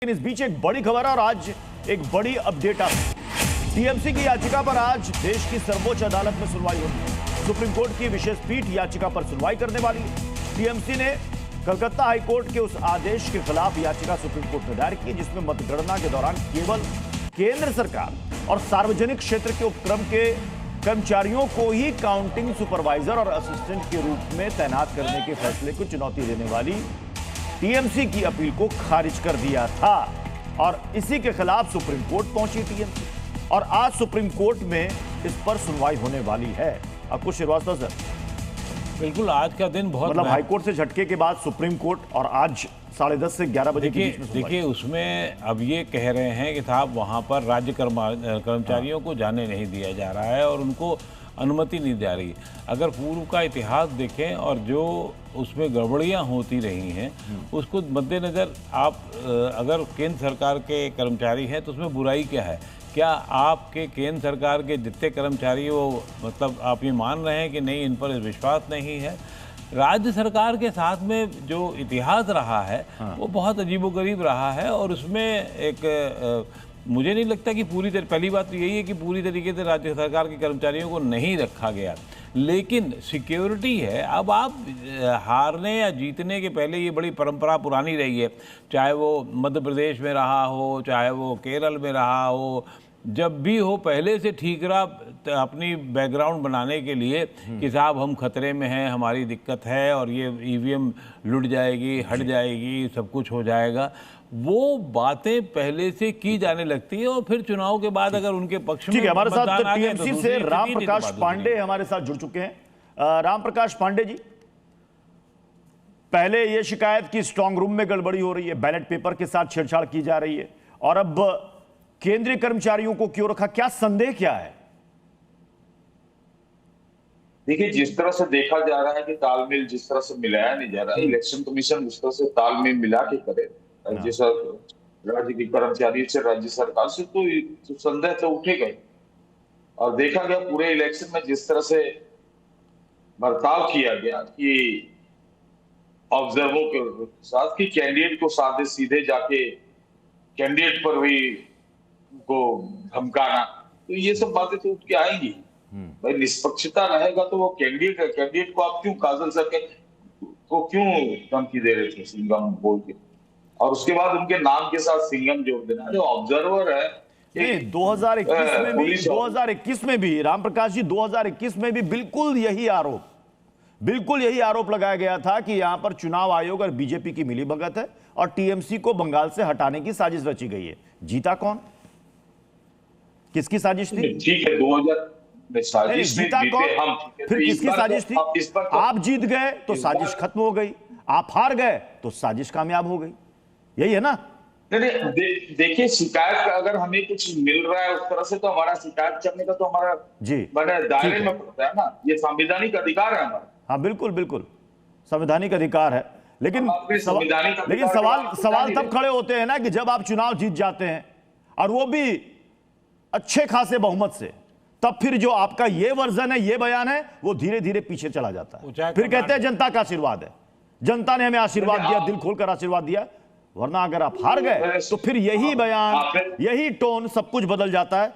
इस बीच एक बड़ी खबर और आज एक बड़ी अपडेट आ टीएमसी की याचिका पर आज देश की सर्वोच्च अदालत में सुनवाई होगी। सुप्रीम कोर्ट की विशेष पीठ याचिका पर सुनवाई करने वाली है। टीएमसी ने कलकत्ता हाई कोर्ट के उस आदेश के खिलाफ याचिका सुप्रीम कोर्ट में दायर की जिसमें मतगणना के दौरान केवल केंद्र सरकार और सार्वजनिक क्षेत्र के उपक्रम के कर्मचारियों को ही काउंटिंग सुपरवाइजर और असिस्टेंट के रूप में तैनात करने के फैसले को चुनौती देने वाली टीएमसी की अपील को खारिज कर दिया था और इसी के खिलाफ सुप्रीम कोर्ट पहुंची टीएमसी और आज सुप्रीम कोर्ट में इस पर सुनवाई होने वाली है। अंकुश श्रीवास्तव सर, बिल्कुल आज का दिन बहुत मतलब हाईकोर्ट से झटके के बाद सुप्रीम कोर्ट और आज 10:30 से 11 बजे के बीच में देखिए उसमें अब ये कह रहे हैं कि साहब वहां पर राज्य कर्मचारियों को जाने नहीं दिया जा रहा है और उनको अनुमति नहीं जा रही। अगर पूर्व का इतिहास देखें और जो उसमें गड़बड़ियां होती रही हैं उसको मद्देनज़र आप अगर केंद्र सरकार के कर्मचारी हैं तो उसमें बुराई क्या है? क्या आपके केंद्र सरकार के जितने कर्मचारी वो मतलब आप ये मान रहे हैं कि नहीं इन पर विश्वास नहीं है? राज्य सरकार के साथ में जो इतिहास रहा है वो बहुत अजीबोगरीब रहा है और उसमें एक मुझे नहीं लगता कि पहली बात तो यही है कि पूरी तरीके से राज्य सरकार के कर्मचारियों को नहीं रखा गया, लेकिन सिक्योरिटी है। अब आप हारने या जीतने के पहले ये बड़ी परंपरा पुरानी रही है, चाहे वो मध्य प्रदेश में रहा हो, चाहे वो केरल में रहा हो, जब भी हो पहले से ठीक रहा अपनी बैकग्राउंड बनाने के लिए कि साहब हम खतरे में हैं, हमारी दिक्कत है और ये ईवीएम लुट जाएगी, हट जाएगी, सब कुछ हो जाएगा। वो बातें पहले से की जाने लगती है और फिर चुनाव के बाद अगर उनके पक्ष में हमारे साथ टीएमसी से राम प्रकाश पांडे हमारे साथ जुड़ चुके हैं। राम प्रकाश पांडे जी, पहले ये शिकायत की स्ट्रांग रूम में गड़बड़ी हो रही है, बैलेट पेपर के साथ छेड़छाड़ की जा रही है और अब केंद्रीय कर्मचारियों को क्यों रखा, क्या संदेह क्या है? देखिए, जिस तरह से देखा जा रहा है कि तालमेल जिस तरह से मिलाया नहीं जा रहा है, इलेक्शन कमीशन उस तरह से तालमेल मिला के करे राज्य के कर्मचारी से राज्य सरकार से तो संदेह तो उठेगा ही। और देखा गया पूरे इलेक्शन में जिस तरह से बर्ताव किया गया कि ऑब्जर्वर के साथ कि कैंडिडेट को साधे सीधे जाके कैंडिडेट पर भी को धमकाना, तो ये सब बातें तो उठ के आएंगी। भाई निष्पक्षता रहेगा तो वो कैंडिडेट को आप क्यों काजल सर को क्यों धमकी दे रहे थे सिंघम बोल के, और उसके बाद उनके नाम के साथ सिंघम जोड़ देना। जो ऑब्जर्वर है 2021 में भी राम प्रकाश जी 2021 में भी बिल्कुल यही आरोप लगाया गया था कि यहां पर चुनाव आयोग और बीजेपी की मिलीभगत है और टीएमसी को बंगाल से हटाने की साजिश रची गई है। जीता कौन? किसकी साजिश थी? ठीक है, 2000 साजिश में जीते हम, फिर किसकी साजिश थी? आप जीत गए तो साजिश खत्म हो गई, आप हार गए तो साजिश कामयाब हो गई, यही है ना? नहीं, देखिए शिकायत का अगर हमें कुछ मिल रहा है उस तरह से तो हमारा शिकायत करने का तो हमारा मैंने दायरे में पड़ता है ना, ये संवैधानिक अधिकार है हमारा। हाँ बिल्कुल बिल्कुल संवैधानिक अधिकार है, लेकिन सवाल तब खड़े होते हैं ना कि जब आप चुनाव जीत जाते हैं और वो भी अच्छे खासे बहुमत से, तब फिर जो आपका ये वर्जन है, ये बयान है, वो धीरे धीरे पीछे चला जाता है। फिर कहते हैं जनता का आशीर्वाद है, जनता ने हमें आशीर्वाद दिया, दिल खोलकर आशीर्वाद दिया। वरना अगर आप हार गए तो फिर यही बयान, यही टोन सब कुछ बदल जाता है